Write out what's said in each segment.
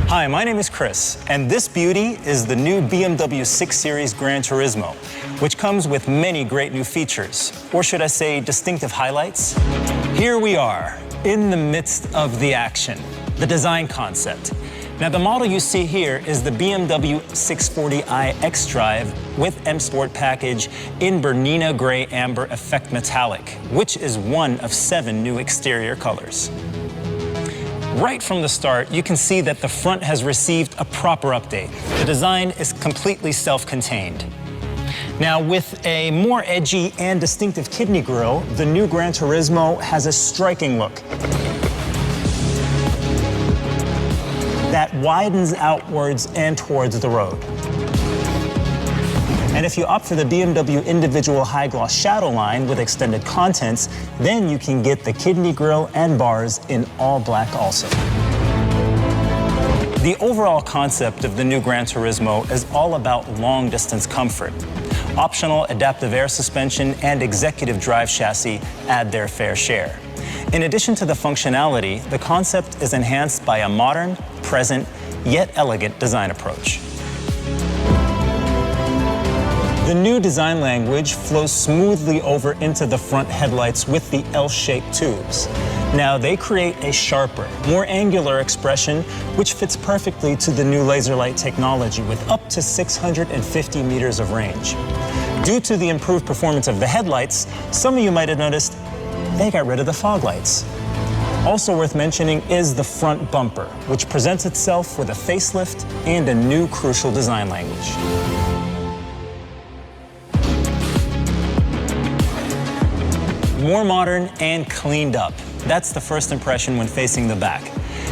Hi, my name is Chris, and this beauty is the new BMW 6 Series Gran Turismo, which comes with many great new features, or should I say distinctive highlights. Here we are, in the midst of the action, the design concept. Now, the model you see here is the BMW 640i xDrive with M Sport package in Bernina Gray Amber Effect Metallic, which is one of 7 new exterior colors. Right from the start, you can see that the front has received a proper update. The design is completely self-contained. Now, with a more edgy and distinctive kidney grille, the new Gran Turismo has a striking look that widens outwards and towards the road. And if you opt for the BMW individual high-gloss shadow line with extended contents, then you can get the kidney grille and bars in all black also. The overall concept of the new Gran Turismo is all about long-distance comfort. Optional adaptive air suspension and executive drive chassis add their fair share. In addition to the functionality, the concept is enhanced by a modern, present, yet elegant design approach. The new design language flows smoothly over into the front headlights with the L-shaped tubes. Now, they create a sharper, more angular expression, which fits perfectly to the new laser light technology with up to 650 meters of range. Due to the improved performance of the headlights, some of you might have noticed they got rid of the fog lights. Also worth mentioning is the front bumper, which presents itself with a facelift and a new crucial design language. More modern and cleaned up. That's the first impression when facing the back.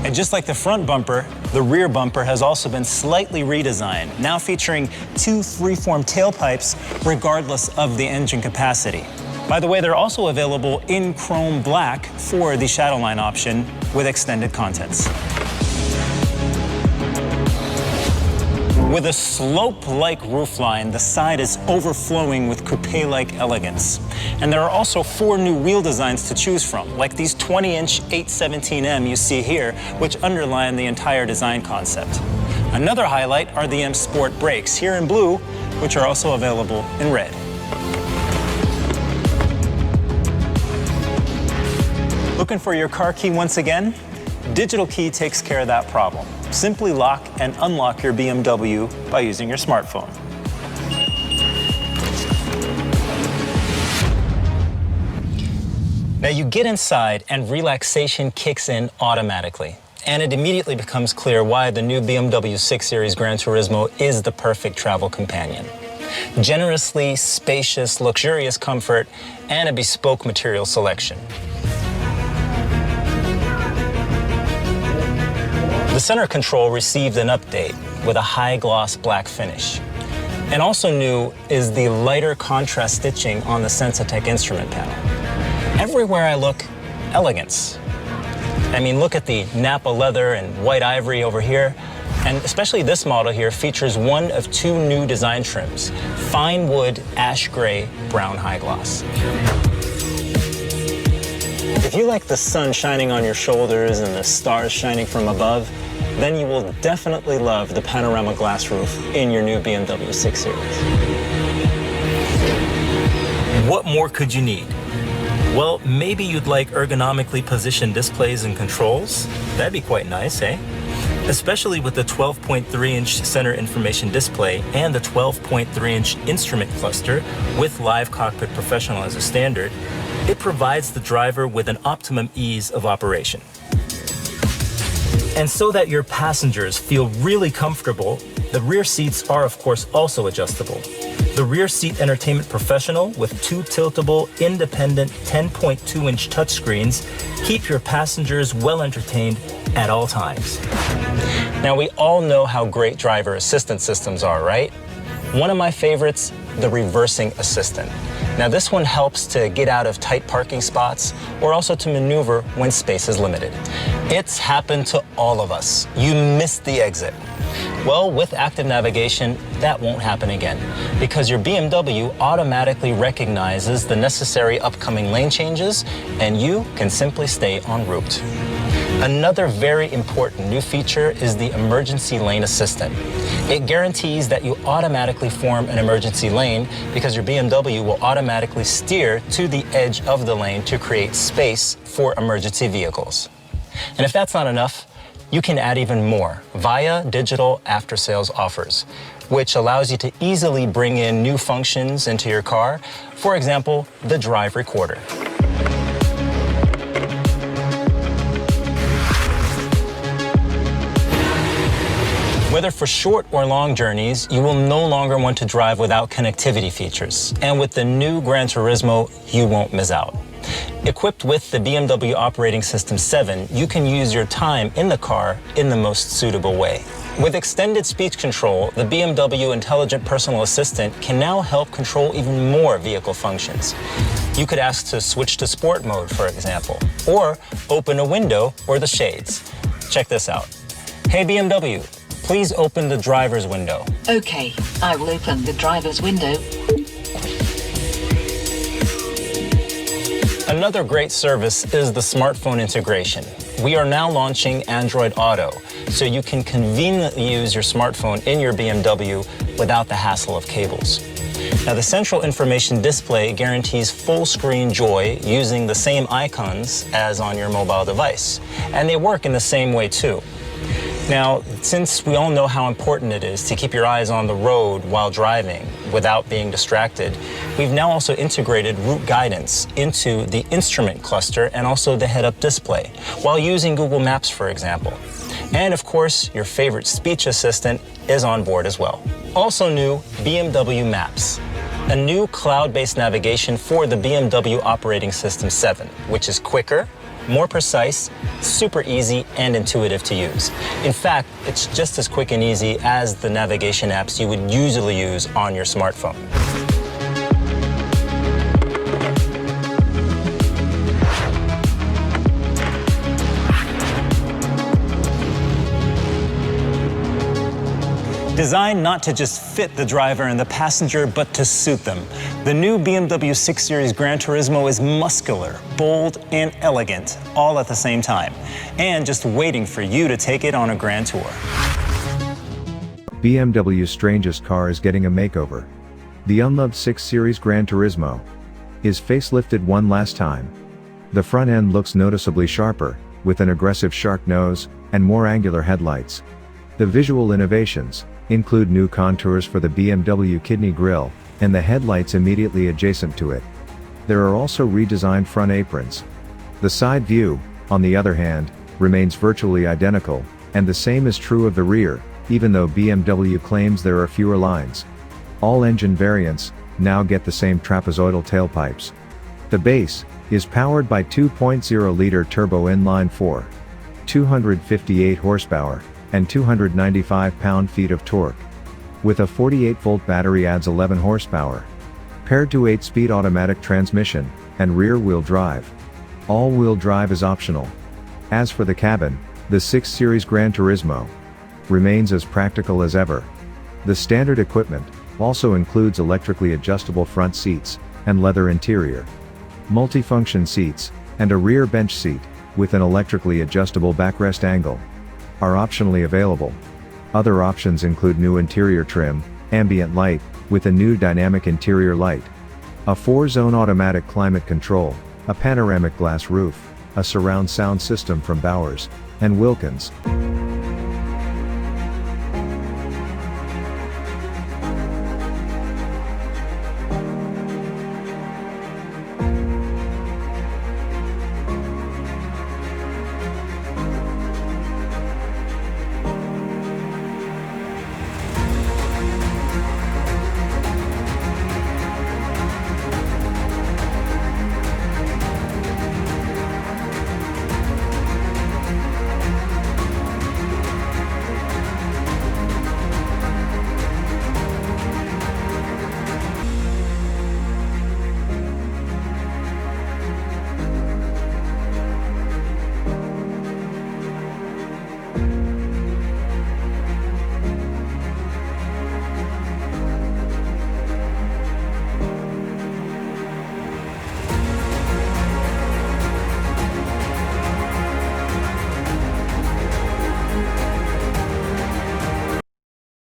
And just like the front bumper, the rear bumper has also been slightly redesigned, now featuring 2 freeform tailpipes regardless of the engine capacity. By the way, they're also available in chrome black for the Shadowline option with extended contents. With a slope-like roofline, the side is overflowing with coupe-like elegance. And there are also 4 new wheel designs to choose from, like these 20-inch 817M you see here, which underline the entire design concept. Another highlight are the M Sport brakes, here in blue, which are also available in red. Looking for your car key once again? Digital Key takes care of that problem. Simply lock and unlock your BMW by using your smartphone. Now you get inside and relaxation kicks in automatically. And it immediately becomes clear why the new BMW 6 Series Gran Turismo is the perfect travel companion. Generously spacious, luxurious comfort, and a bespoke material selection. The center control received an update with a high-gloss black finish. And also new is the lighter contrast stitching on the Sensatec instrument panel. Everywhere I look, elegance. I mean, look at the Napa leather and white ivory over here. And especially this model here features one of 2 new design trims, fine wood ash gray brown high gloss. If you like the sun shining on your shoulders and the stars shining from above, then you will definitely love the panorama glass roof in your new BMW 6 Series. What more could you need? Well, maybe you'd like ergonomically positioned displays and controls. That'd be quite nice, eh? Especially with the 12.3-inch center information display and the 12.3-inch instrument cluster with Live Cockpit Professional as a standard. It provides the driver with an optimum ease of operation. And so that your passengers feel really comfortable, the rear seats are of course also adjustable. The rear seat entertainment professional with 2 tiltable, independent 10.2-inch touchscreens keep your passengers well entertained at all times. Now, we all know how great driver assistance systems are, right? One of my favorites, the reversing assistant. Now, this one helps to get out of tight parking spots or also to maneuver when space is limited. It's happened to all of us. You missed the exit. Well, with active navigation, that won't happen again because your BMW automatically recognizes the necessary upcoming lane changes and you can simply stay en route. Another very important new feature is the emergency lane assistant. It guarantees that you automatically form an emergency lane because your BMW will automatically steer to the edge of the lane to create space for emergency vehicles. And if that's not enough, you can add even more via digital after-sales offers, which allows you to easily bring in new functions into your car. For example, the drive recorder. Whether for short or long journeys, you will no longer want to drive without connectivity features. And with the new Gran Turismo, you won't miss out. Equipped with the BMW Operating System 7, you can use your time in the car in the most suitable way. With extended speech control, the BMW Intelligent Personal Assistant can now help control even more vehicle functions. You could ask to switch to sport mode, for example, or open a window or the shades. Check this out. Hey BMW, please open the driver's window. Okay, I will open the driver's window. Another great service is the smartphone integration. We are now launching Android Auto, so you can conveniently use your smartphone in your BMW without the hassle of cables. Now, the central information display guarantees full screen joy using the same icons as on your mobile device, and they work in the same way too. Now, since we all know how important it is to keep your eyes on the road while driving without being distracted, we've now also integrated route guidance into the instrument cluster and also the head-up display, while using Google Maps, for example. And of course, your favorite speech assistant is on board as well. Also new, BMW Maps, a new cloud-based navigation for the BMW Operating System 7, which is quicker, more precise, super easy, and intuitive to use. In fact, it's just as quick and easy as the navigation apps you would usually use on your smartphone. Designed not to just fit the driver and the passenger, but to suit them. The new BMW 6 Series Gran Turismo is muscular, bold, and elegant, all at the same time, and just waiting for you to take it on a grand tour. BMW's strangest car is getting a makeover. The unloved 6 Series Gran Turismo is facelifted one last time. The front end looks noticeably sharper, with an aggressive shark nose and more angular headlights. The visual innovations include new contours for the BMW kidney grille and the headlights immediately adjacent to it. There are also redesigned front aprons. The side view, on the other hand, remains virtually identical, and the same is true of the rear, even though BMW claims there are fewer lines. All engine variants now get the same trapezoidal tailpipes. The base is powered by 2.0-liter turbo inline-4, 258 horsepower, and 295 pound-feet of torque. With a 48-volt battery adds 11 horsepower. Paired to 8-speed automatic transmission and rear-wheel drive. All-wheel drive is optional. As for the cabin, the 6 Series Gran Turismo remains as practical as ever. The standard equipment also includes electrically adjustable front seats and leather interior, multifunction seats, and a rear bench seat with an electrically adjustable backrest angle are optionally available. Other options include new interior trim, ambient light, with a new dynamic interior light, a 4-zone automatic climate control, a panoramic glass roof, a surround sound system from Bowers and Wilkins.